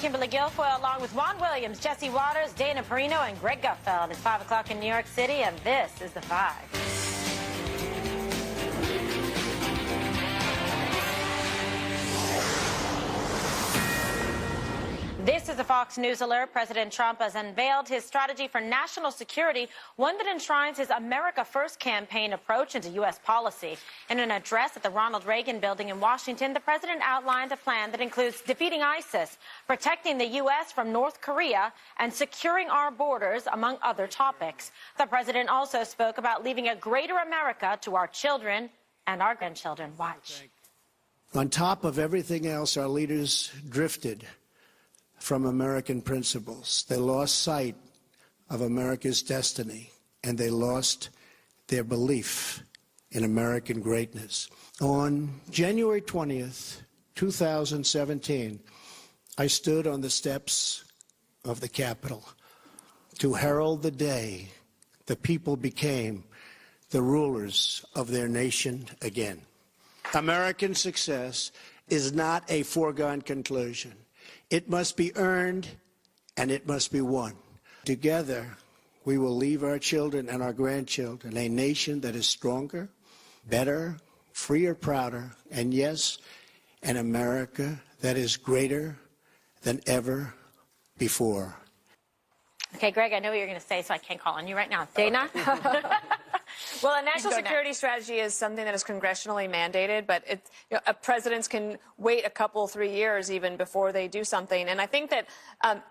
Kimberly Guilfoyle, along with Juan Williams, Jesse Waters, Dana Perino, and Greg Gutfeld. It's 5 o'clock in New York City, and this is The Five. This is a Fox News alert. President Trump has unveiled his strategy for national security, one that enshrines his America First campaign approach into U.S. policy. In an address at the Ronald Reagan Building in Washington, the president outlined a plan that includes defeating ISIS, protecting the U.S. from North Korea, and securing our borders, among other topics. The president also spoke about leaving a greater America to our children and our grandchildren. Watch. On top of everything else, our leaders drifted from American principles. They lost sight of America's destiny, and they lost their belief in American greatness. On January 20th, 2017, I stood on the steps of the Capitol to herald the day the people became the rulers of their nation again. American success is not a foregone conclusion. It must be earned, and it must be won. Together, we will leave our children and our grandchildren a nation that is stronger, better, freer, prouder, and yes, an America that is greater than ever before. Okay, Greg, I know what you're going to say, so I can't call on you right now. Dana? Well, a national security strategy is something that is congressionally mandated, but presidents can wait a couple, 3 years even before they do something. And I think that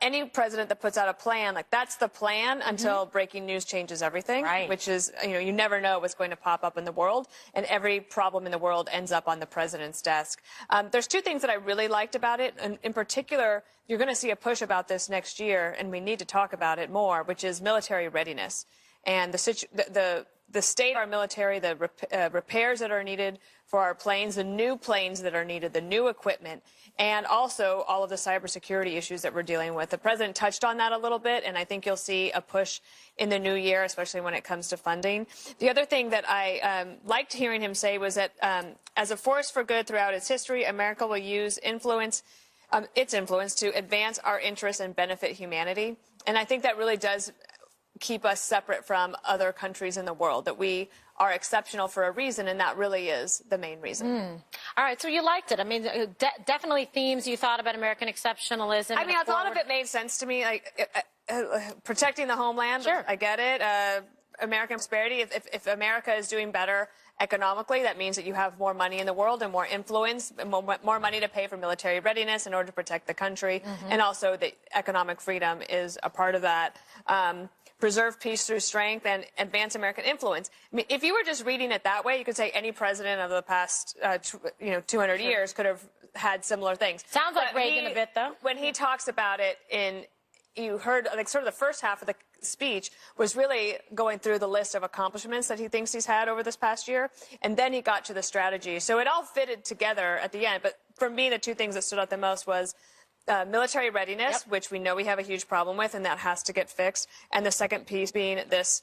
any president that puts out a plan, like that's the plan until breaking news changes everything, which is, you never know what's going to pop up in the world, and every problem in the world ends up on the president's desk. There's two things that I really liked about it, and in particular, you're going to see a push about this next year, and we need to talk about it more, which is military readiness. And the state of our military, the repairs that are needed for our planes, the new planes that are needed, the new equipment, and also all of the cybersecurity issues that we're dealing with. The president touched on that a little bit, and I think you'll see a push in the new year, especially when it comes to funding. The other thing that I liked hearing him say was that as a force for good throughout its history, America will use its influence to advance our interests and benefit humanity. And I think that really does keep us separate from other countries in the world, that we are exceptional for a reason, and that really is the main reason. All right, so you liked it. I mean, definitely themes you thought about American exceptionalism. I mean, a lot of it made sense to me, like protecting the homeland. Sure. I get it. American prosperity, if America is doing better economically, that means that you have more money in the world and more influence, and more money to pay for military readiness in order to protect the country. And also that economic freedom is a part of that. Preserve peace through strength and advance American influence. I mean, if you were just reading it that way, you could say any president of the past 200 years could have had similar things. Sounds like Reagan a bit, though. When he talks about it you heard, like, sort of the first half of the speech was really going through the list of accomplishments that he thinks he's had over this past year, and then he got to the strategy. So it all fitted together at the end. But for me, the two things that stood out the most was military readiness, which we know we have a huge problem with, and that has to get fixed. And the second piece being this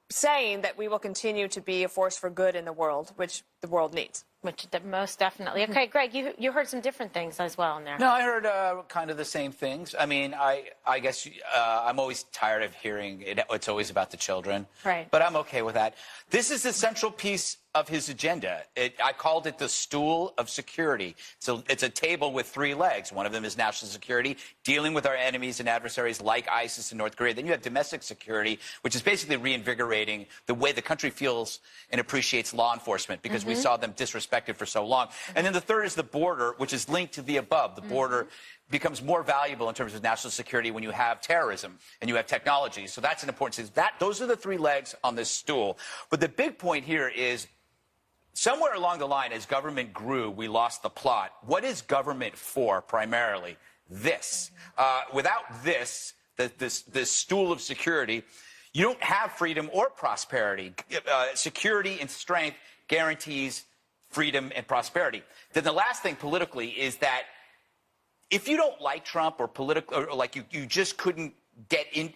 saying that we will continue to be a force for good in the world, which the world needs. Which most definitely. Okay, Greg, you heard some different things as well in there. No, I heard kind of the same things. I mean, I guess I'm always tired of hearing it's always about the children. Right. But I'm okay with that. This is the central piece of his agenda. I called it the stool of security. So it's a table with 3 legs. One of them is national security, dealing with our enemies and adversaries like ISIS and North Korea. Then you have domestic security, which is basically reinvigorating the way the country feels and appreciates law enforcement, because we saw them disrespected for so long. And then the third is the border, which is linked to the above. The border becomes more valuable in terms of national security when you have terrorism and you have technology. So that's an important thing. Those are the 3 legs on this stool. But the big point here is, somewhere along the line, as government grew, we lost the plot. What is government for, primarily? This. Without this stool of security, you don't have freedom or prosperity. Security and strength guarantees freedom and prosperity. Then the last thing politically is that if you don't like Trump or like you just couldn't get in,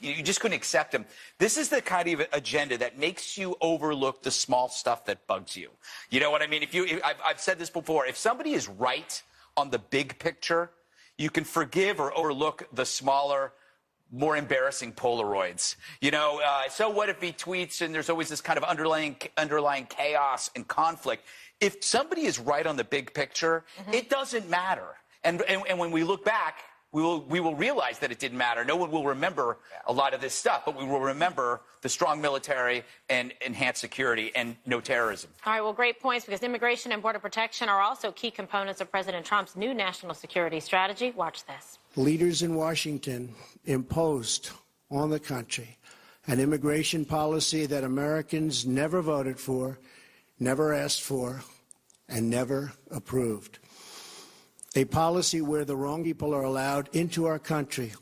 you just couldn't accept him. This is the kind of agenda that makes you overlook the small stuff that bugs you. You know what I mean? I've said this before. If somebody is right on the big picture, you can forgive or overlook the smaller, more embarrassing Polaroids. You know, so what if he tweets and there's always this kind of underlying chaos and conflict? If somebody is right on the big picture, it doesn't matter. And when we look back, we will realize that it didn't matter. No one will remember a lot of this stuff, but we will remember the strong military and enhanced security and no terrorism. All right, well, great points, because immigration and border protection are also key components of President Trump's new national security strategy. Watch this. Leaders in Washington imposed on the country an immigration policy that Americans never voted for, never asked for, and never approved. A policy where the wrong people are allowed into our country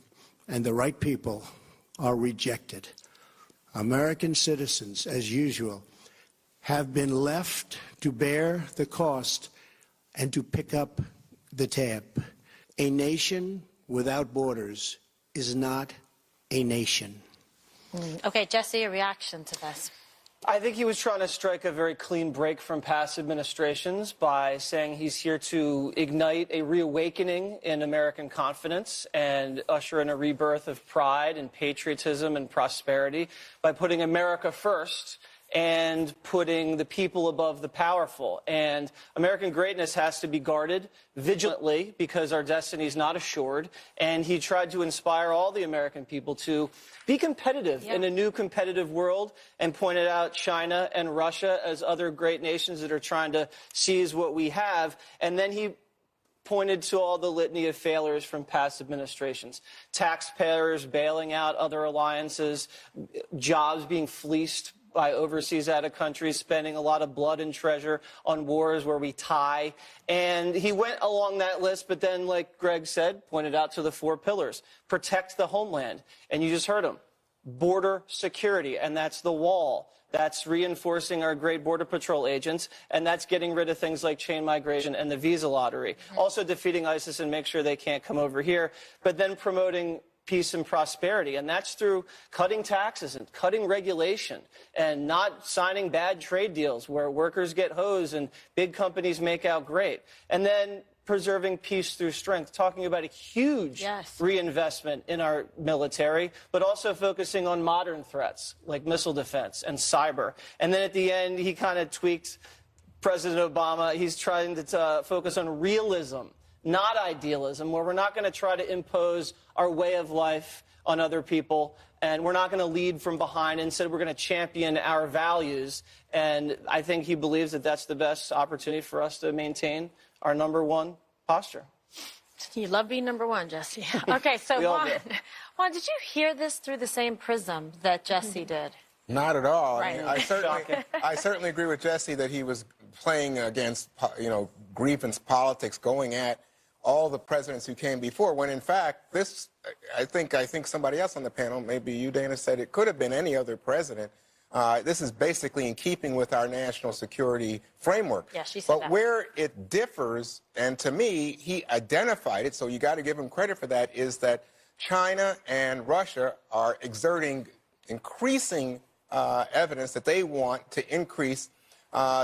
and the right people are rejected. American citizens, as usual, have been left to bear the cost and to pick up the tab. A nation without borders is not a nation. Okay, Jesse, a reaction to this. I think he was trying to strike a very clean break from past administrations by saying he's here to ignite a reawakening in American confidence and usher in a rebirth of pride and patriotism and prosperity by putting America first and putting the people above the powerful. And American greatness has to be guarded vigilantly because our destiny is not assured. And he tried to inspire all the American people to be competitive in a new competitive world and pointed out China and Russia as other great nations that are trying to seize what we have. And then he pointed to all the litany of failures from past administrations. Taxpayers bailing out other alliances, jobs being fleeced by overseas out of countries, spending a lot of blood and treasure on wars where we tie. And he went along that list, but then, like Greg said, pointed out to the 4 pillars. Protect the homeland. And you just heard him. Border security, and that's the wall. That's reinforcing our great Border Patrol agents, and that's getting rid of things like chain migration and the visa lottery. Also defeating ISIS and make sure they can't come over here, but then promoting peace and prosperity, and that's through cutting taxes and cutting regulation and not signing bad trade deals where workers get hosed and big companies make out great. And then preserving peace through strength, talking about a huge reinvestment in our military, but also focusing on modern threats like missile defense and cyber. And then at the end, he kind of tweaked President Obama. He's trying to focus on realism, not idealism, where we're not going to try to impose our way of life on other people, and we're not going to lead from behind. Instead, we're going to champion our values, and I think he believes that that's the best opportunity for us to maintain our #1 posture. You love being #1, Jesse. Okay, so Juan, did you hear this through the same prism that Jesse did? Not at all. Right. I mean, I certainly agree with Jesse that he was playing against, grievance politics, going at all the presidents who came before, when in fact this, I think somebody else on the panel, maybe you, Dana, said it could have been any other president. This is basically in keeping with our national security framework. Yeah, she said that. But where it differs, and to me, he identified it, so you got to give him credit for that, is that China and Russia are exerting increasing evidence that they want to increase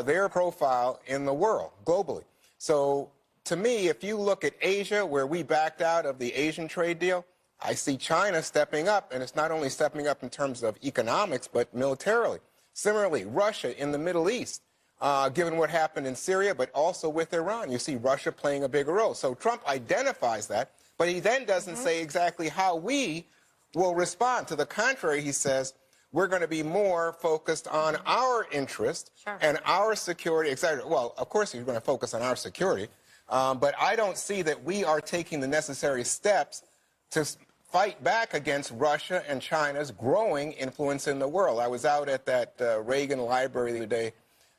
their profile in the world, globally. So to me, if you look at Asia, where we backed out of the Asian trade deal, I see China stepping up, and it's not only stepping up in terms of economics, but militarily. Similarly, Russia in the Middle East, given what happened in Syria, but also with Iran, you see Russia playing a bigger role. So Trump identifies that, but he then doesn't say exactly how we will respond. To the contrary, he says, we're going to be more focused on our interest and our security, etc. Well, of course, he's going to focus on our security, but I don't see that we are taking the necessary steps to fight back against Russia and China's growing influence in the world. I was out at that Reagan Library the other day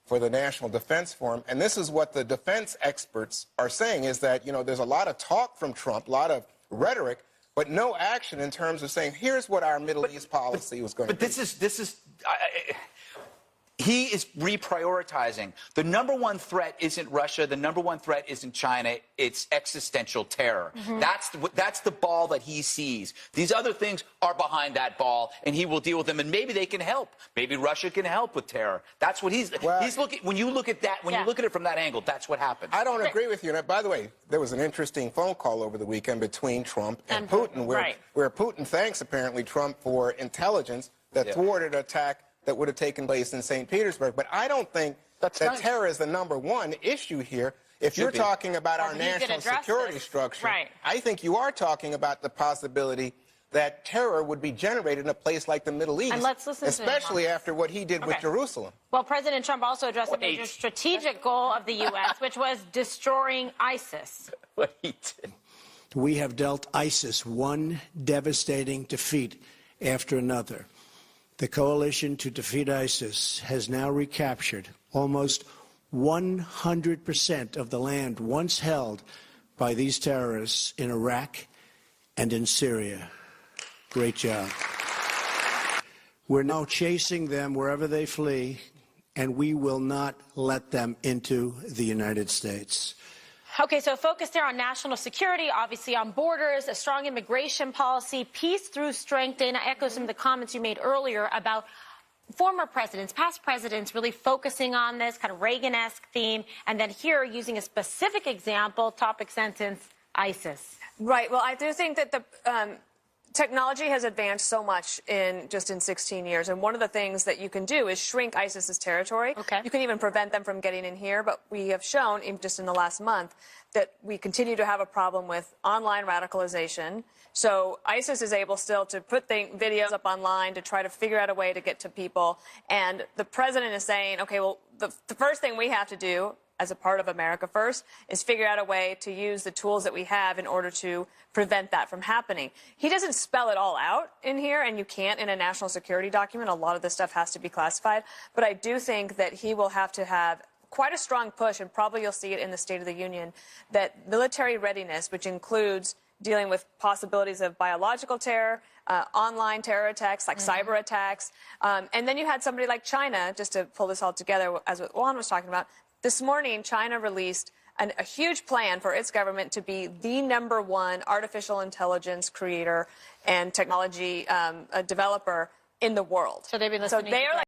for the National Defense Forum, and this is what the defense experts are saying, is that, there's a lot of talk from Trump, a lot of rhetoric, but no action in terms of saying, here's what our Middle East policy was going to be. But this is he is reprioritizing. The number one threat isn't Russia. The number one threat isn't China. It's existential terror. That's the ball that he sees. These other things are behind that ball, and he will deal with them. And maybe they can help. Maybe Russia can help with terror. That's what he's looking. When you look at that, when you look at it from that angle, that's what happens. I don't agree with you. And by the way, there was an interesting phone call over the weekend between Trump and Putin, where Putin thanks apparently Trump for intelligence that thwarted an attack that would have taken place in St. Petersburg. But I don't think that terror is the number one issue here. If you're talking about our national security structure, I think you are talking about the possibility that terror would be generated in a place like the Middle East, and let's listen especially after what he did with Jerusalem. Well, President Trump also addressed a major strategic goal of the U.S., which was destroying ISIS. What he did. We have dealt ISIS one devastating defeat after another. The coalition to defeat ISIS has now recaptured almost 100% of the land once held by these terrorists in Iraq and in Syria. Great job. We're now chasing them wherever they flee, and we will not let them into the United States. Okay, so focus there on national security, obviously on borders, a strong immigration policy, peace through strength. And I echo some of the comments you made earlier about former presidents, past presidents really focusing on this kind of Reagan-esque theme. And then here, using a specific example, topic sentence, ISIS. Right. Well, I do think that the technology has advanced so much in 16 years. And one of the things that you can do is shrink ISIS's territory. Okay. You can even prevent them from getting in here. But we have shown, just in the last month, that we continue to have a problem with online radicalization. So ISIS is able still to put videos up online to try to figure out a way to get to people. And the president is saying, okay, well, the first thing we have to do as a part of America First is figure out a way to use the tools that we have in order to prevent that from happening. He doesn't spell it all out in here, and you can't in a national security document. A lot of this stuff has to be classified. But I do think that he will have to have quite a strong push, and probably you'll see it in the State of the Union, that military readiness, which includes dealing with possibilities of biological terror, online terror attacks, like cyber attacks. And then you had somebody like China, just to pull this all together, as what Juan was talking about. This morning, China released a huge plan for its government to be the #1 artificial intelligence creator and technology developer in the world. So they've been listening. So they are like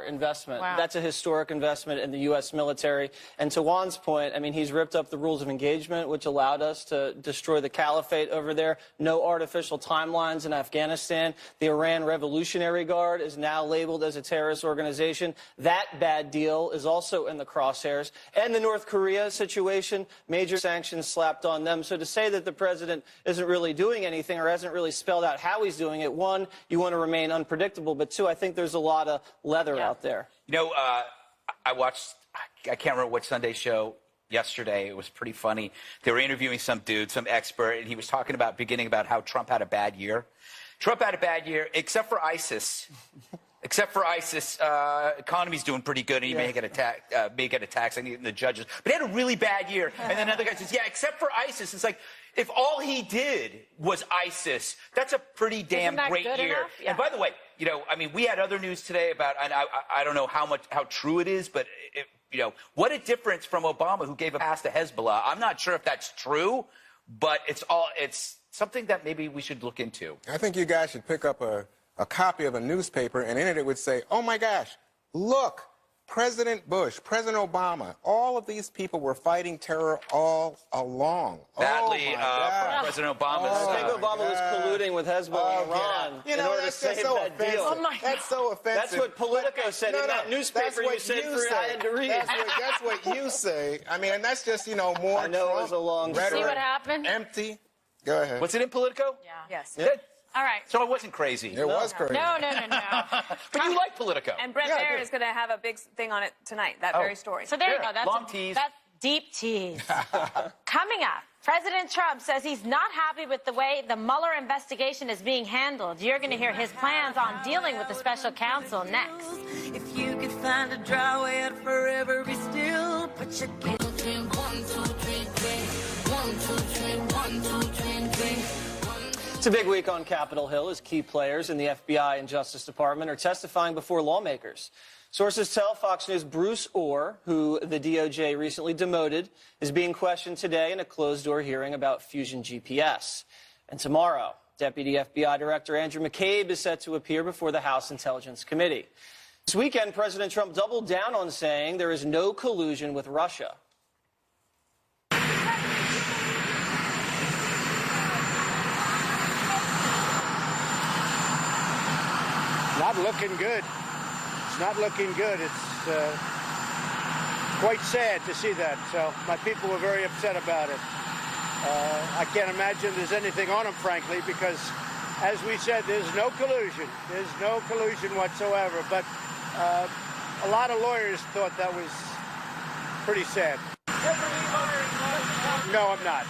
investment. Wow. That's a historic investment in the U.S. military. And to Juan's point, I mean, he's ripped up the rules of engagement, which allowed us to destroy the caliphate over there. No artificial timelines in Afghanistan. The Iran Revolutionary Guard is now labeled as a terrorist organization. That bad deal is also in the crosshairs. And the North Korea situation, major sanctions slapped on them. So to say that the president isn't really doing anything or hasn't really spelled out how he's doing it, one, you want to remain unpredictable, but two, I think there's a lot of leather out there. You know, I watched, I can't remember what Sunday show yesterday. It was pretty funny. They were interviewing some dude, some expert, and he was talking about, beginning about how Trump had a bad year. Trump had a bad year, except for ISIS. Except for ISIS, economy's doing pretty good, and he may get attacked, and the judges. But he had a really bad year. And then another guy says, yeah, except for ISIS. It's like, if all he did was ISIS, that's a pretty damn great year. Yeah. And by the way, you know, I mean, we had other news today about, and I don't know how true it is, but you know, what a difference from Obama, who gave a pass to Hezbollah. I'm not sure if that's true, but it's something that maybe we should look into. I think you guys should pick up a copy of a newspaper, and in it would say, oh my gosh, look, President Bush, President Obama, all of these people were fighting terror all along. Badly from President Obama. I think Obama was colluding with Hezbollah and Iran in order to save that deal. Oh my God. That's so offensive. That's what Politico said in that newspaper you said I had to read. That's what you say. I mean, and that's just, you know, more I know it was a long rhetoric. See what happened? Empty. Go ahead. What's it in Politico? Yeah. yes. Yeah. All right. So it wasn't crazy. It was crazy. No. But you like Politico. And Brett Baird is going to have a big thing on it tonight, that very story. So there you go. That's long tease. Deep tease. Coming up, President Trump says he's not happy with the way the Mueller investigation is being handled. You're going to hear his plans on dealing with the special counsel next. If you could find a dry way out forever, be still. Put your game. 1, 2, 3, 1, 2, 3, 1, 2, 3, 3. It's a big week on Capitol Hill as key players in the FBI and Justice Department are testifying before lawmakers. Sources tell Fox News Bruce Ohr, who the DOJ recently demoted, is being questioned today in a closed-door hearing about Fusion GPS. And tomorrow, Deputy FBI Director Andrew McCabe is set to appear before the House Intelligence Committee. This weekend, President Trump doubled down on saying there is no collusion with Russia. Not looking good. It's not looking good. It's quite sad to see that. So my people were very upset about it. I can't imagine there's anything on them, frankly, because, as we said, there's no collusion. There's no collusion whatsoever. But a lot of lawyers thought that was pretty sad. No, I'm not.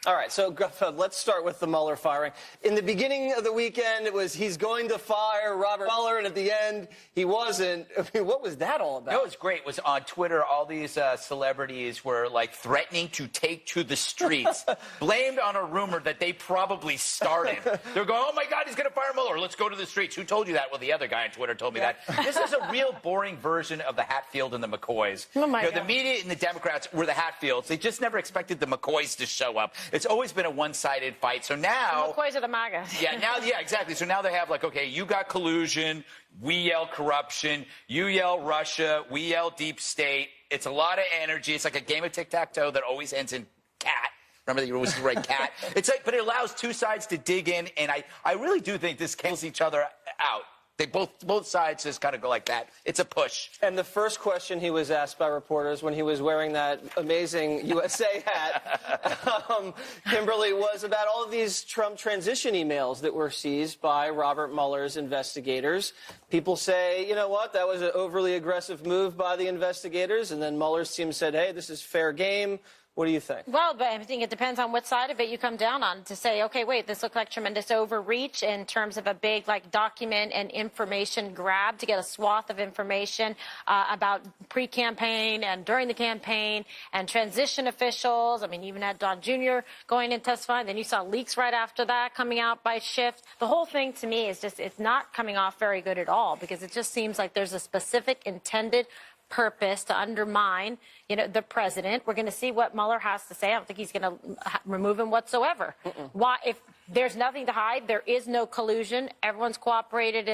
All right, so let's start with the Mueller firing. In the beginning of the weekend, it was he's going to fire Robert Mueller, and at the end, he wasn't. I mean, what was that all about? You know, it was great. It was on Twitter, all these celebrities were, like, threatening to take to the streets, blamed on a rumor that they probably started. They're going, oh, my God, he's going to fire Mueller. Let's go to the streets. Who told you that? Well, the other guy on Twitter told me that. This is a real boring version of the Hatfield and the McCoys. Oh, my God. The media and the Democrats were the Hatfields. They just never expected the McCoys to show up. It's always been a one-sided fight. So now... The McCoys are the MAGA. Yeah, exactly. So now they have, like, okay, you got collusion, we yell corruption, you yell Russia, we yell deep state. It's a lot of energy. It's like a game of tic-tac-toe that always ends in cat. Remember that you always write cat? It's like, but it allows two sides to dig in, and I really do think this cancels each other out. They both sides just kind of go like that. It's a push. And the first question he was asked by reporters when he was wearing that amazing USA hat, Kimberly, was about all of these Trump transition emails that were seized by Robert Mueller's investigators. People say, you know what, that was an overly aggressive move by the investigators. And then Mueller's team said, hey, this is fair game. What do you think? Well, but I think it depends on what side of it you come down on to say, okay, wait, this looked like tremendous overreach in terms of a big, like, document and information grab to get a swath of information about pre-campaign and during the campaign and transition officials. I mean, you even had Don Jr. going and testifying. Then you saw leaks right after that coming out by Schiff. The whole thing to me is just, it's not coming off very good at all because it just seems like there's a specific intended purpose to undermine, the president. We're going to see what Mueller has to say. I don't think he's going to remove him whatsoever. Why? If there's nothing to hide, there is no collusion. Everyone's cooperated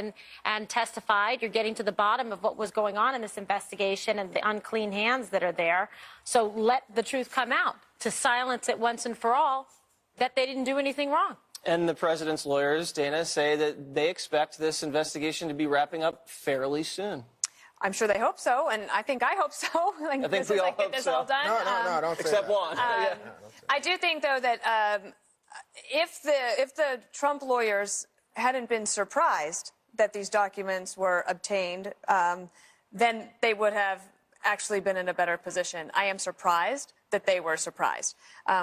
and testified. You're getting to the bottom of what was going on in this investigation and the unclean hands that are there. So let the truth come out to silence it once and for all that they didn't do anything wrong. And the president's lawyers, Dana, say that they expect this investigation to be wrapping up fairly soon. I'm sure they hope so, and I hope so. Like, I think we all hope this so. all done. No, don't say Except that. one. I do think, though, that if the Trump lawyers hadn't been surprised that these documents were obtained, then they would have actually been in a better position. I am surprised that they were surprised.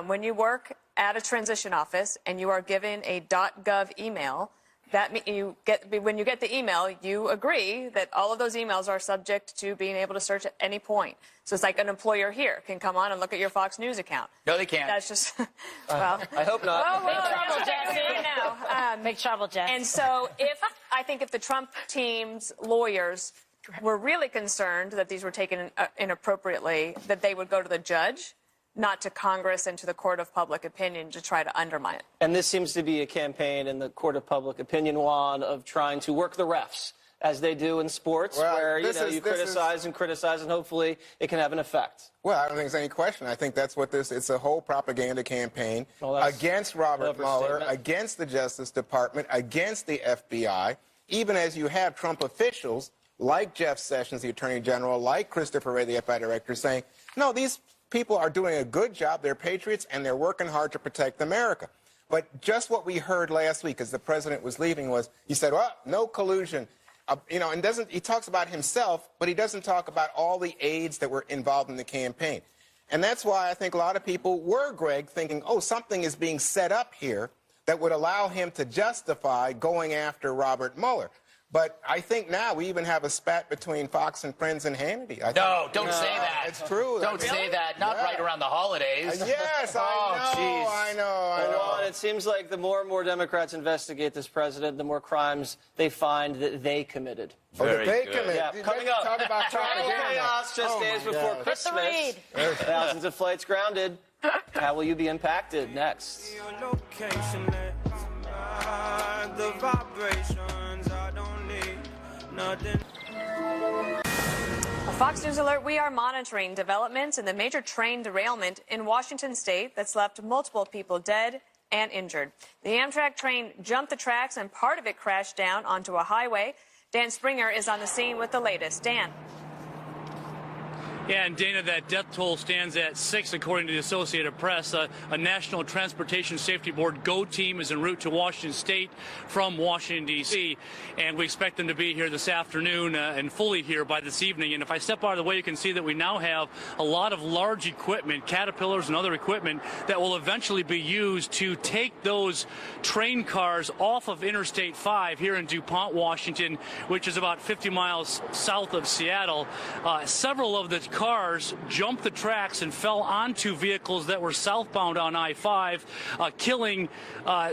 When you work at a transition office and you are given a .gov email, when you get the email, you agree that all of those emails are subject to being able to search at any point. So it's like an employer here can come on and look at your Fox News account. No, they can't. That's just, well. I hope not. Big trouble, Jesse. Big trouble, Jess. And so I think if the Trump team's lawyers were really concerned that these were taken inappropriately, that they would go to the judge, not to Congress and to the court of public opinion to try to undermine it. And this seems to be a campaign in the court of public opinion, Juan, of trying to work the refs, as they do in sports, where you criticize and criticize, and hopefully it can have an effect. Well, I don't think there's any question. I think that's what it's a whole propaganda campaign against Robert Mueller, against the Justice Department, against the FBI, even as you have Trump officials like Jeff Sessions, the Attorney General, like Christopher Wray, the FBI Director, saying, no, these people are doing a good job. They're patriots, and they're working hard to protect America. But just what we heard last week as the president was leaving was, he said, well, no collusion. And he talks about himself, but he doesn't talk about all the aides that were involved in the campaign. And that's why I think a lot of people were, Greg, thinking, oh, something is being set up here that would allow him to justify going after Robert Mueller. But I think now we even have a spat between Fox and Friends and Hannity. No, don't say that. It's true. Don't say that. Not right around the holidays. Yes, I know. Well, and it seems like the more and more Democrats investigate this president, the more crimes they find that they committed. Very good. Yeah, coming up. Talk about Chaos just days before Christmas. Thousands of flights grounded. How will you be impacted? Next. The vibrations, I don't need nothing. A Fox News alert, we are monitoring developments in the major train derailment in Washington state that's left multiple people dead and injured. The Amtrak train jumped the tracks and part of it crashed down onto a highway. Dan Springer is on the scene with the latest. Dan. Yeah, and Dana, that death toll stands at 6, according to the Associated Press. A National Transportation Safety Board GO team is en route to Washington State from Washington, D.C., and we expect them to be here this afternoon and fully here by this evening. And if I step out of the way, you can see that we now have a lot of large equipment, Caterpillars and other equipment, that will eventually be used to take those train cars off of Interstate 5 here in DuPont, Washington, which is about 50 miles south of Seattle. Several of the cars jumped the tracks and fell onto vehicles that were southbound on I-5, killing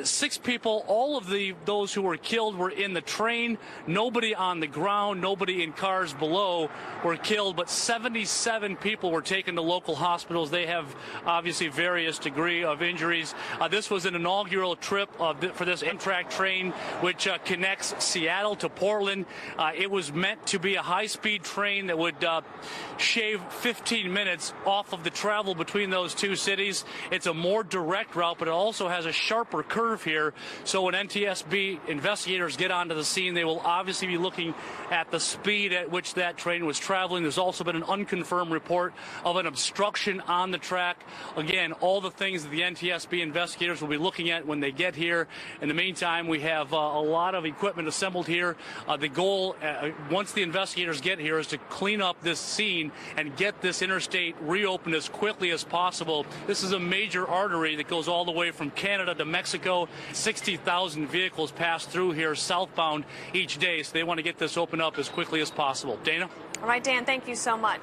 6 people. All of those who were killed were in the train. Nobody on the ground, nobody in cars below were killed, but 77 people were taken to local hospitals. They have obviously various degree of injuries. This was an inaugural trip for this Amtrak train, which connects Seattle to Portland. It was meant to be a high-speed train that would shave 15 minutes off of the travel between those two cities. It's a more direct route, but it also has a sharper curve here. So when NTSB investigators get onto the scene, they will obviously be looking at the speed at which that train was traveling. There's also been an unconfirmed report of an obstruction on the track. Again, all the things that the NTSB investigators will be looking at when they get here. In the meantime, we have a lot of equipment assembled here. The goal, once the investigators get here, is to clean up this scene and get this interstate reopened as quickly as possible. This is a major artery that goes all the way from Canada to Mexico. 60,000 vehicles pass through here southbound each day, so they want to get this opened up as quickly as possible. Dana? All right, Dan, thank you so much.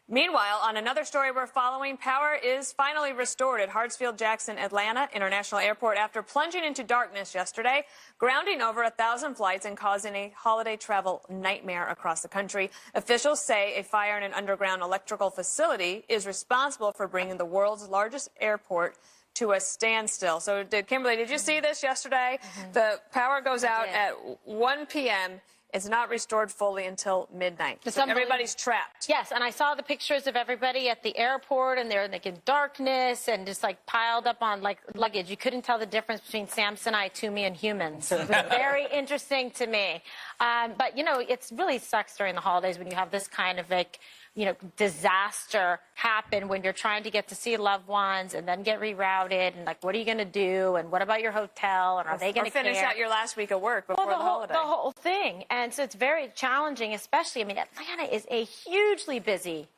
Meanwhile, on another story we're following, power is finally restored at Hartsfield-Jackson Atlanta International Airport after plunging into darkness yesterday, grounding over 1,000 flights and causing a holiday travel nightmare across the country. Officials say a fire in an underground electrical facility is responsible for bringing the world's largest airport to a standstill. So, Kimberly, did you see this yesterday? The power goes out at 1 p.m., It's not restored fully until midnight. So everybody's trapped. Yes, and I saw the pictures of everybody at the airport, and they're like in darkness and just like piled up on like luggage. You couldn't tell the difference between Samsonite, Toomey, and humans. It was very interesting to me. But, you know, it really sucks during the holidays when you have this kind of like, you know, disaster happen when you're trying to get to see loved ones and then get rerouted and like, what are you going to do? And what about your hotel? And are they going to finish out your last week of work before the holiday? The whole thing. And so it's very challenging, especially, I mean, Atlanta is a hugely busy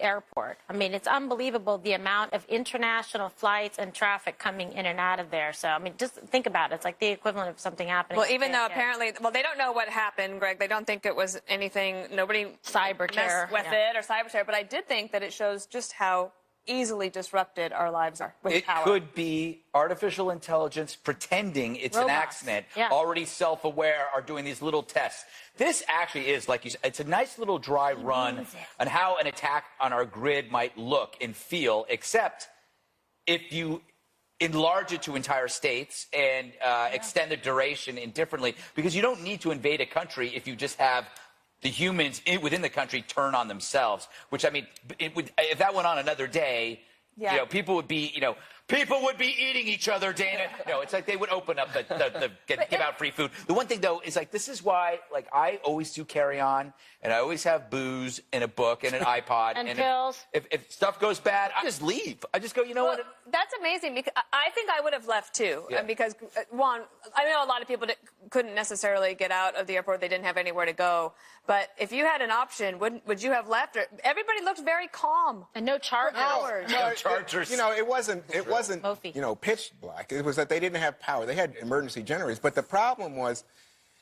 airport. I mean, it's unbelievable the amount of international flights and traffic coming in and out of there. So, I mean, just think about it. It's like the equivalent of something happening. Well, even though apparently, well, they don't know what happened, Greg. They don't think it was anything, nobody cyber terror messed with it or cyber terror. But I did think that it shows just how easily disrupted our lives are with power. It could be artificial intelligence pretending it's an accident, already self-aware, are doing these little tests. This actually is, like you said, it's a nice little dry run on how an attack on our grid might look and feel, except if you enlarge it to entire states and extend the duration indifferently, because you don't need to invade a country if you just have the humans within the country turn on themselves, which, I mean, if that went on another day, you know, people would be, you know, people would be eating each other, Dana. No, it's like they would open up give out free food. The one thing, though, is like, this is why, like, I always do carry on, and I always have booze and a book and an iPod. And pills. If stuff goes bad, I just leave. I just go, you know what? That's amazing, because I think I would have left too. Yeah. Because, one, I know a lot of people couldn't necessarily get out of the airport. They didn't have anywhere to go. But if you had an option, would you have left? Everybody looked very calm. And no chargers. No chargers. You know, it wasn't pitch black. It was that they didn't have power. They had emergency generators. But the problem was,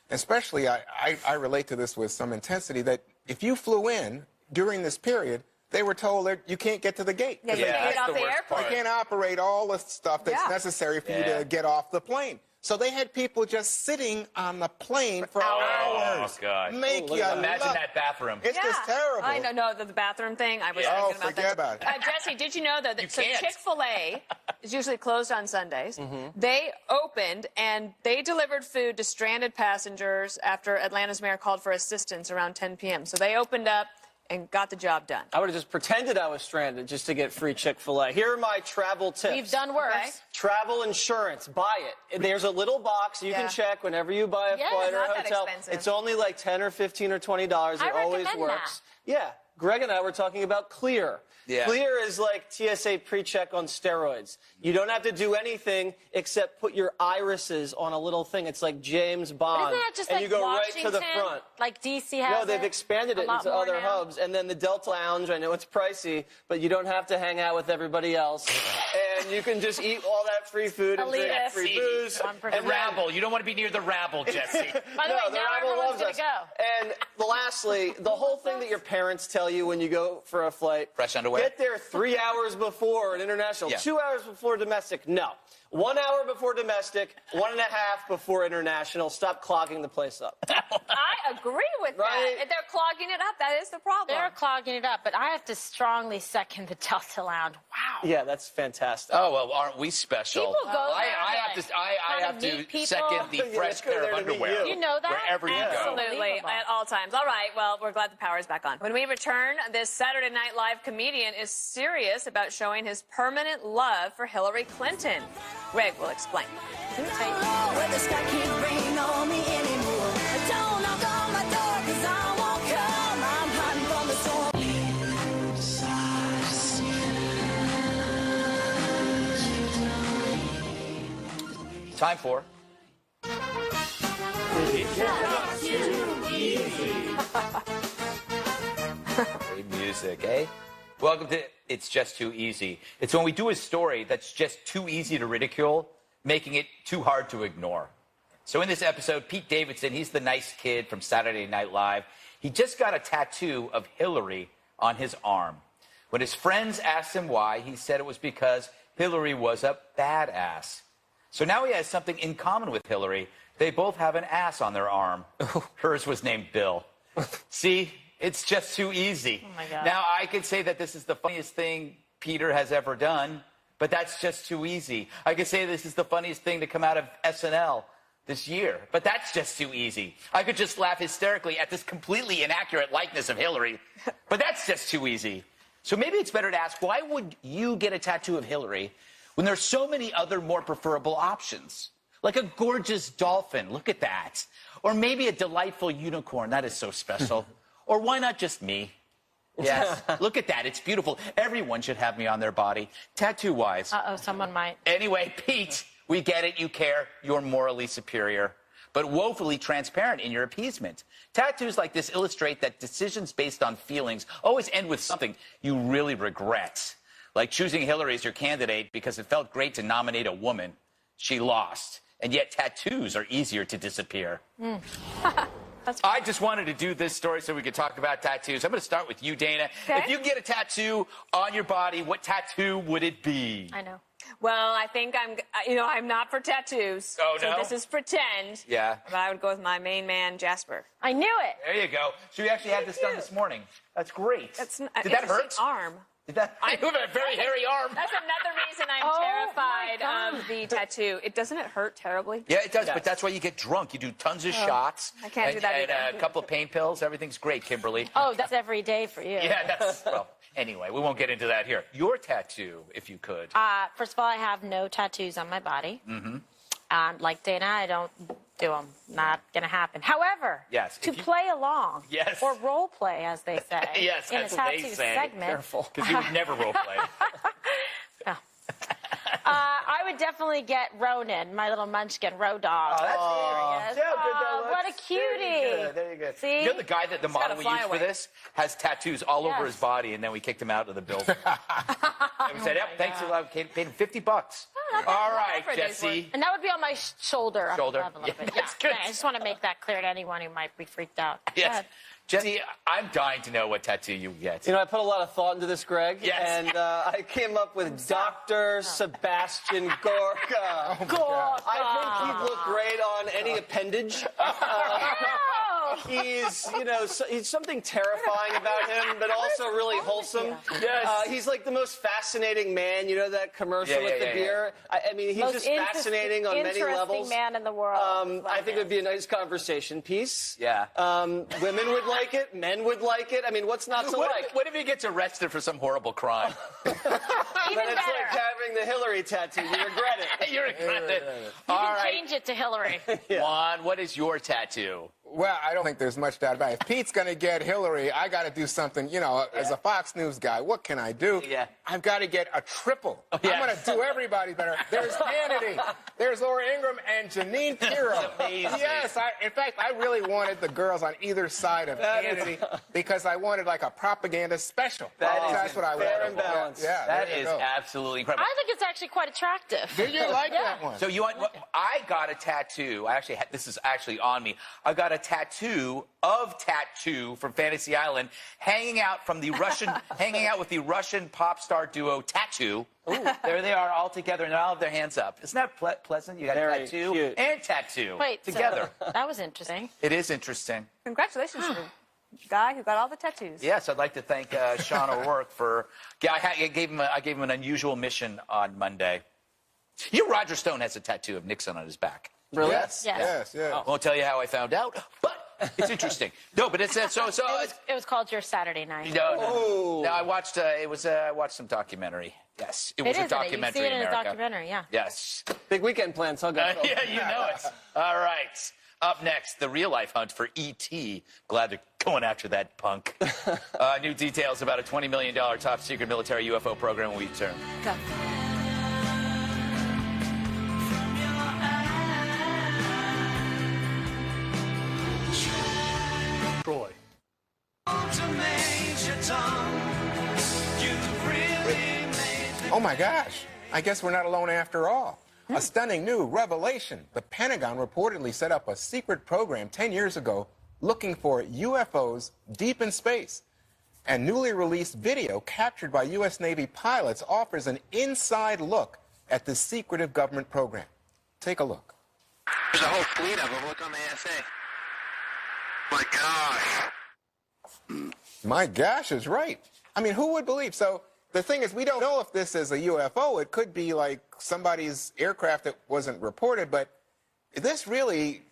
especially I relate to this with some intensity, that if you flew in during this period, they were told that you can't get to the gate. Yeah, you can't get off the airport. You can't operate all the stuff that's necessary for you to get off the plane. So they had people just sitting on the plane for hours. Oh, God. Imagine that bathroom. It's just terrible. I know, the bathroom thing. I was thinking about that. Forget about it. Jesse, did you know that Chick-fil-A is usually closed on Sundays? Mm-hmm. They opened and they delivered food to stranded passengers after Atlanta's mayor called for assistance around 10 p.m. So they opened up and got the job done. I would have just pretended I was stranded just to get free Chick-fil-A. Here are my travel tips. We've done worse. Okay. Travel insurance. Buy it. There's a little box you can check whenever you buy a flight or a hotel. It's only like $10 or $15 or $20. It always works. Yeah. Greg and I were talking about Clear. Yeah. Clear is like TSA pre-check on steroids. You don't have to do anything except put your irises on a little thing. It's like James Bond. But isn't that just and like you go Washington, right to the front. Like DC has No, they've expanded it into other now. hubs. And then the Delta Lounge, I know it's pricey, but you don't have to hang out with everybody else. And you can just eat all that free food and drink free booze. And rabble. You don't want to be near the rabble, Jesse. By the way, now everyone's going to go. And lastly, the whole thing that your parents tell you when you go for a flight. Fresh underwear. Get there 3 hours before an international, 2 hours before domestic. No. 1 hour before domestic, 1.5 before international. Stop clogging the place up. I agree with that. They're clogging it up. That is the problem. They're clogging it up, but I have to strongly second the Delta Lounge. Wow. Yeah, that's fantastic. Oh, well, aren't we special? People go there. I have to second the fresh pair of underwear. You know that? Wherever you go. Absolutely, at all times. All right, well, we're glad the power is back on. When we return, this Saturday Night Live comedian is serious about showing his permanent love for Hillary Clinton. Greg will explain. Time for... Great music, eh? Welcome to It's Just Too Easy. It's when we do a story that's just too easy to ridicule, making it too hard to ignore. So in this episode, Pete Davidson, he's the nice kid from Saturday Night Live. He just got a tattoo of Hillary on his arm. When his friends asked him why, he said it was because Hillary was a badass. So now he has something in common with Hillary. They both have an ass on their arm. Hers was named Bill. See, it's just too easy. Oh, my God. Now, I could say that this is the funniest thing Peter has ever done, but that's just too easy. I could say this is the funniest thing to come out of SNL this year, but that's just too easy. I could just laugh hysterically at this completely inaccurate likeness of Hillary, but that's just too easy. So maybe it's better to ask, why would you get a tattoo of Hillary when there's so many other more preferable options? Like a gorgeous dolphin, look at that. Or maybe a delightful unicorn, that is so special. Or why not just me? Yes, look at that, it's beautiful. Everyone should have me on their body, tattoo-wise. Uh-oh, someone might. Anyway, Pete, we get it, you care, you're morally superior, but woefully transparent in your appeasement. Tattoos like this illustrate that decisions based on feelings always end with something you really regret. Like choosing Hillary as your candidate because it felt great to nominate a woman. She lost. And yet tattoos are easier to disappear. I just wanted to do this story so we could talk about tattoos. I'm going to start with you, Dana. Okay. If you get a tattoo on your body, what tattoo would it be? I know. Well, I think I'm not for tattoos. Oh, no? So this is pretend. Yeah. But I would go with my main man, Jasper. I knew it. There you go. So you actually had this done this morning. That's great. Did that hurt? Arm. You have a very hairy arm. That's another reason I'm terrified of the tattoo. Doesn't it hurt terribly? Yeah, it does, but that's why you get drunk. You do tons of shots. I can't do that and either. a couple of pain pills. Everything's great, Kimberly. Oh, that's every day for you. Yeah, that's, well, Anyway, we won't get into that here. Your tattoo, if you could. First of all, I have no tattoos on my body. Like Dana, I don't do them. Not going to happen. However, Yes, to if you- play along, Yes. or role play, as they say, Yes, in a that's what they tattoo say. segment. Careful. Because you would never role play. I would definitely get Ronan, my little munchkin road dog. that's There he is. See how good that Oh, what a looks? cutie. There you go. See? You know the guy that the model gotta we fly used away. for this has tattoos all over Yes. his body, and then we kicked him out of the building. And we said, yep, thanks a lot. Paid him $50. All right, for a day's Jesse. And that would be on my shoulder. Up Shoulder. above a little Yeah, bit. that's good. I just want to make that clear to anyone who might be freaked out. Go Yes. ahead. Jesse, I'm dying to know what tattoo you get. You know, I put a lot of thought into this, Greg. Yes. And I came up with Dr. Sebastian Gorka. Gorka. I think he'd look great on any appendage. He's, you know, he's something terrifying about him, but also really wholesome. Yes. He's like the most fascinating man. You know that commercial with the beer? I mean, he's Most just fascinating on many interesting levels. man in the world. I think it would be a nice conversation piece. Yeah. Women would like it. Men would like it. I mean, what's not to like? What if he gets arrested for some horrible crime? Even But it's better. like having the Hillary tattoo. You regret it. You regret it. You All can right. change it to Hillary. Juan, what is your tattoo? Well, I don't think there's much doubt about it. If Pete's going to get Hillary, I got to do something, you know, as a Fox News guy, what can I do? Yeah. I've got to get a triple. yeah. I'm going to do everybody better. There's Hannity, there's Laura Ingraham, and Janine Pirro. amazing. Yes, in fact, I really wanted the girls on either side of Hannity because I wanted like a propaganda special. That's what I wanted. fair and balanced. Yeah, That there you is go. absolutely incredible. I think it's actually quite attractive. Do you like that one? So you want? I got a tattoo. I actually had, this is actually on me. I got a tattoo of Tattoo from Fantasy Island, hanging out with the Russian pop star duo Tattoo. There they are all together, and they all have their hands up. Isn't that pleasant? You got Very Tattoo cute. and Tattoo Wait, together. So, that was interesting. It is interesting. Congratulations to the guy who got all the tattoos. Yes, I'd like to thank Sean O'Rourke for. Yeah, I gave him an unusual mission on Monday. You know, Roger Stone has a tattoo of Nixon on his back. Really? Yes, Yes. yes. I won't tell you how I found out, but it's interesting. No, but it's so. It was called Your Saturday Night. No, I watched. I watched some documentary. Yes, it was It a is, isn't it? documentary You see it in a America. documentary, yeah. Yes. Big weekend plans. I'll go. Yeah, you know it. All right. Up next, the real-life hunt for E.T. Glad they're going after that punk. New details about a $20 million top-secret military UFO program when we return. Go. Troy. Oh my gosh, I guess we're not alone after all. A stunning new revelation. The Pentagon reportedly set up a secret program 10 years ago looking for UFOs deep in space. And newly released video captured by U.S. Navy pilots offers an inside look at this secretive government program. Take a look. There's a whole fleet of them. Look on the ASA. My gosh. My gosh is right. I mean, who would believe? So the thing is, we don't know if this is a UFO. It could be like somebody's aircraft that wasn't reported, but this really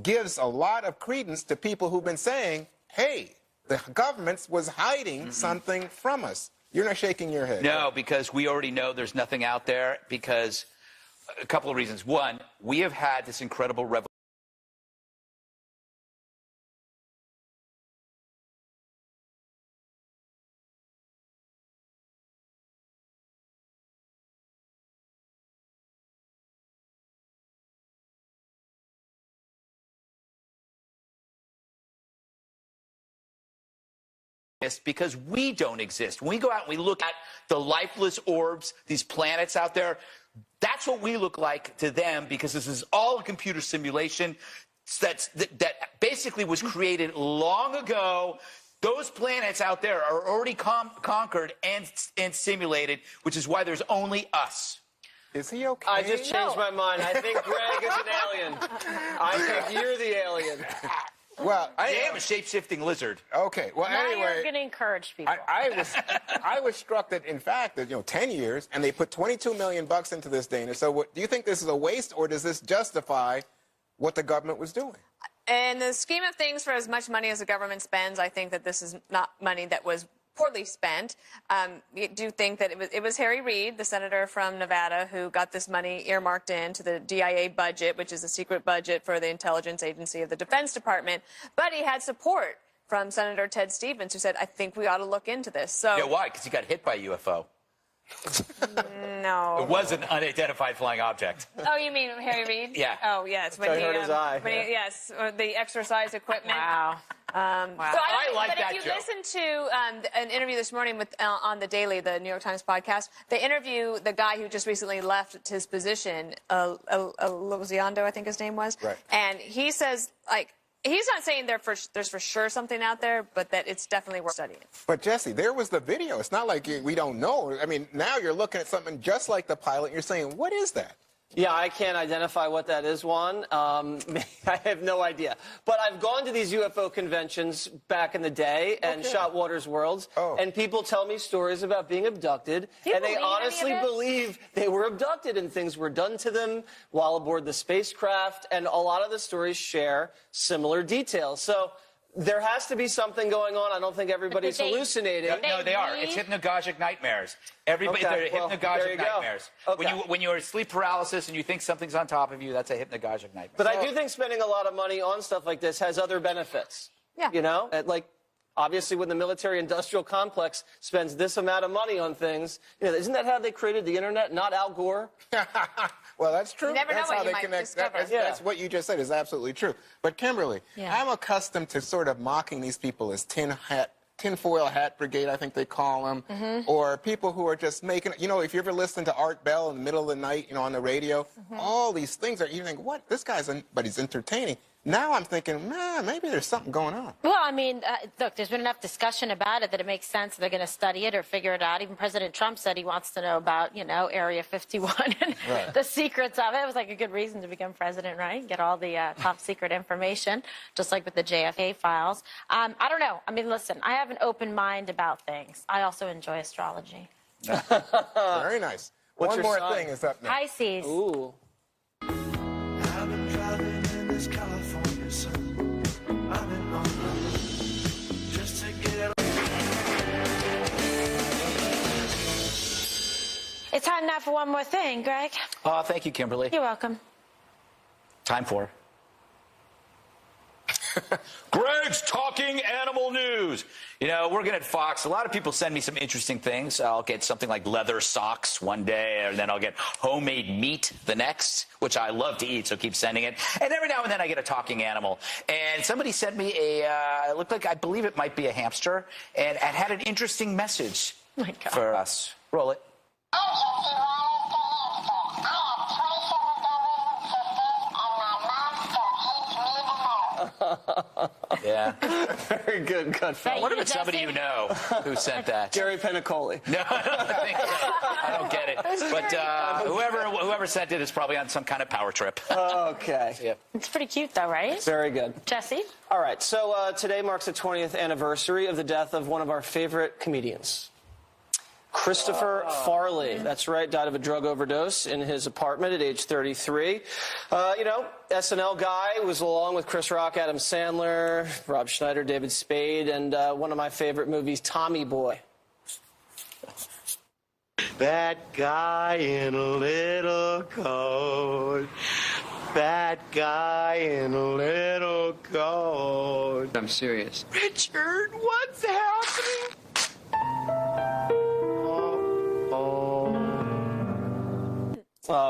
gives a lot of credence to people who've been saying, hey, the government was hiding something from us. You're not shaking your head. No, because we already know there's nothing out there because a couple of reasons. One, we have had this incredible revelation. Because we don't exist. When we go out and we look at the lifeless orbs, these planets out there, that's what we look like to them because this is all a computer simulation that basically was created long ago. Those planets out there are already conquered and simulated, which is why there's only us. Is he okay? I just changed my mind. I think Greg is an alien. I think you're the alien. Well, I am a shape-shifting lizard. Okay. Well, Now anyway, you're going to encourage people. I was struck that, in fact, that 10 years, and they put $22 million into this, Dana. So, do you think this is a waste, or does this justify what the government was doing? In the scheme of things, for as much money as the government spends, I think that this is not money that was poorly spent. You do think that it was Harry Reid, the senator from Nevada, who got this money earmarked into the DIA budget, which is a secret budget for the intelligence agency of the Defense Department. But he had support from Senator Ted Stevens, who said, I think we ought to look into this. So Yeah, why? Because he got hit by a UFO. No. It was an unidentified flying object. Oh, you mean Harry Reid? Yeah. Oh, yes. When I heard his eye. Yes, the exercise equipment. Wow. So I like but that if you joke. listen to an interview this morning with on the Daily, the New York Times podcast, they interview the guy who just recently left his position, Elizondo, I think his name was. Right. And he says, like, he's not saying there's for sure something out there, but that it's definitely worth studying. But, Jesse, there was the video. It's not like we don't know. I mean, now you're looking at something just like the pilot. You're saying, what is that? Yeah, I can't identify what that is, Juan. I have no idea. But I've gone to these UFO conventions back in the day and shot Waters Worlds, and people tell me stories about being abducted, and they honestly believe they were abducted and things were done to them while aboard the spacecraft, and a lot of the stories share similar details. So there has to be something going on. I don't think everybody's hallucinating. No, they are. It's hypnagogic nightmares. Everybody, Okay, they're well, hypnagogic there you go. nightmares. Okay. When you're sleep paralysis and you think something's on top of you, that's a hypnagogic nightmare. But I do think spending a lot of money on stuff like this has other benefits. Yeah. You know, like obviously when the military-industrial complex spends this amount of money on things, you know, isn't that how they created the internet, not Al Gore? Well, that's true. You never know That's what how you they might connect. discover. That's what you just said is absolutely true. But Kimberly, I'm accustomed to sort of mocking these people as tinfoil hat brigade, I think they call them, or people who are just making, you know, if you ever listen to Art Bell in the middle of the night, you know, on the radio, all these things are, you think, what? This guy's, but he's entertaining. Now I'm thinking, man, maybe there's something going on. Well, I mean, look, there's been enough discussion about it that it makes sense they're going to study it or figure it out. Even President Trump said he wants to know about, you know, Area 51 and the secrets of it. It was like a good reason to become president, right? Get all the top secret information, just like with the JFK files. I don't know. I mean, listen, I have an open mind about things. I also enjoy astrology. Very nice. What's One your more sign? thing is up next. Pisces. Ooh. I've been driving in this California sun. I've been on the road just to get It's time now for one more thing, Greg. Thank you, Kimberly. You're welcome. Time for Greg's Talking Animal News. You know, working at Fox, a lot of people send me some interesting things. I'll get something like leather socks one day, and then I'll get homemade meat the next, which I love to eat, so keep sending it. And every now and then I get a talking animal. And somebody sent me it looked like, I believe it might be a hamster, and it had an interesting message for us. Roll it. Yeah. Very good, good film. What if it's somebody you know who sent that? Gary Penacoli. No, I don't get it. But whoever sent it is probably on some kind of power trip. Okay. Yeah. It's pretty cute, though, right? Very good. Jesse? All right, so today marks the 20th anniversary of the death of one of our favorite comedians. Christopher Farley, that's right, died of a drug overdose in his apartment at age 33. You know, SNL guy, was along with Chris Rock, Adam Sandler, Rob Schneider, David Spade, and one of my favorite movies, Tommy Boy. That guy in a little coat. That guy in a little coat. I'm serious. Richard, what's happening?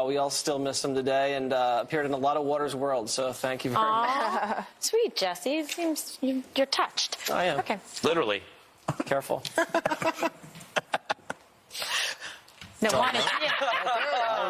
We all still miss him today and appeared in a lot of Waters World, so thank you very much. Sweet, Jesse. It seems you're touched. I am. Okay. Literally. Careful. No, Juan is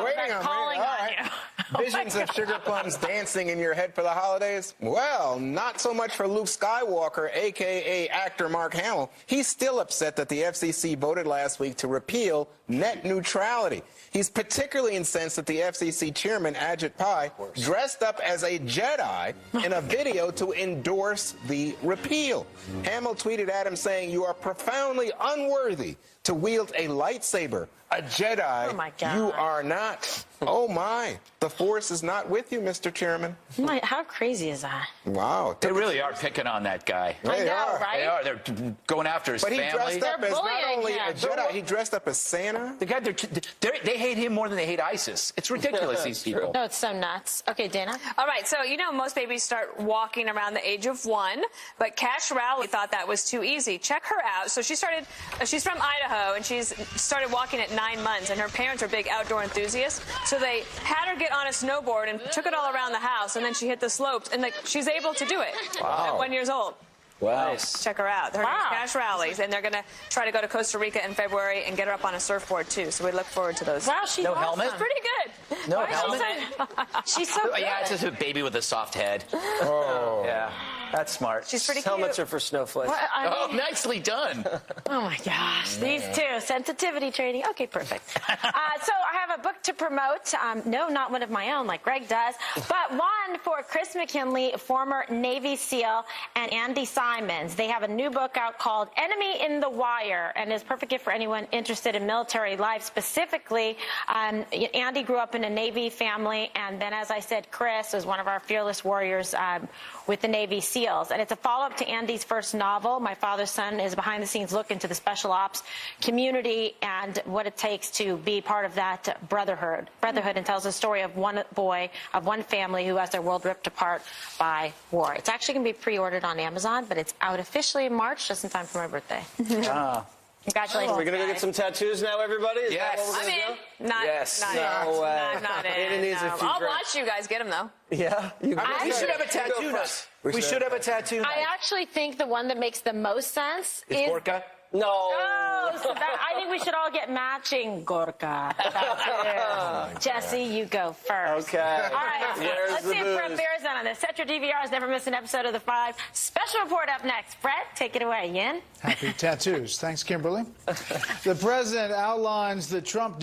Waiting on calling All on right. you. Visions of sugar plums dancing in your head for the holidays? Well, not so much for Luke Skywalker, a.k.a. actor Mark Hamill. He's still upset that the FCC voted last week to repeal net neutrality. He's particularly incensed that the FCC chairman, Ajit Pai, dressed up as a Jedi in a video to endorse the repeal. Hamill tweeted at him saying, "You are profoundly unworthy to wield a lightsaber. A Jedi. Oh, my God. You are not. Oh, my. The Force is not with you, Mr. Chairman. How crazy is that? Wow. They really are picking on that guy. They are. right? They are. They're going after his But he family. dressed up as not bullying only him. a Jedi, he dressed up as Santa. The guy, they hate him more than they hate ISIS. It's ridiculous, these people. No, it's so nuts. Okay, Dana? All right, so you know most babies start walking around the age of 1, but Cash Rowley thought that was too easy. Check her out. So she's from Idaho, and she's started walking at 9 months, and her parents are big outdoor enthusiasts. So they had her get on a snowboard and took it all around the house, and then she hit the slopes, and she's able to do it at 1 year old. Wow. Check her out. Her name's Cash Rowley, and they're going to try to go to Costa Rica in February and get her up on a surfboard, too. So we look forward to those. Wow, she's No helmet? awesome. Pretty good. No Why is she helmet? She's so good. Yeah, it's just a baby with a soft head. Oh. Yeah, that's smart. She's pretty cute. Helmets are for snowflakes. Well, I Oh, mean, nicely done. oh my gosh, these two, sensitivity training. Okay, perfect. So I have a book to promote. No, not one of my own like Greg does, but one for Chris McKinley, former Navy SEAL, and Andy Simons. They have a new book out called Enemy in the Wire, and is a perfect gift for anyone interested in military life. Specifically, Andy grew up in a Navy family, and then, as I said, Chris was one of our fearless warriors with the Navy SEALs. And it's a follow-up to Andy's first novel. My Father's Son is a behind-the-scenes look into the special ops community and what it takes to be part of that brotherhood, and tells the story of one boy, of one family who has their world ripped apart by war. It's actually going to be pre-ordered on Amazon, but it's out officially in March, just in time for my birthday. Congratulations. We're going to go get some tattoos now, everybody? Is Yes. that what we're I'm gonna in. do? Not, Yes. not No in. way. No, I'm not in. Anna needs a few I'll drinks. watch you guys get them, though. Yeah? You We should have a tattoo night. We should have a tattoo night. I actually think the one that makes the most sense Is Gorka? No. Oh, so I think we should all get matching Gorka. Jesse, you go first. Okay. All right, Where's let's the see if Brett booze? Bear's on this. Set your DVRs, never miss an episode of The Five. Special report up next. Brett, take it away. Yin? Happy tattoos. Thanks, Kimberly. The president outlines the Trump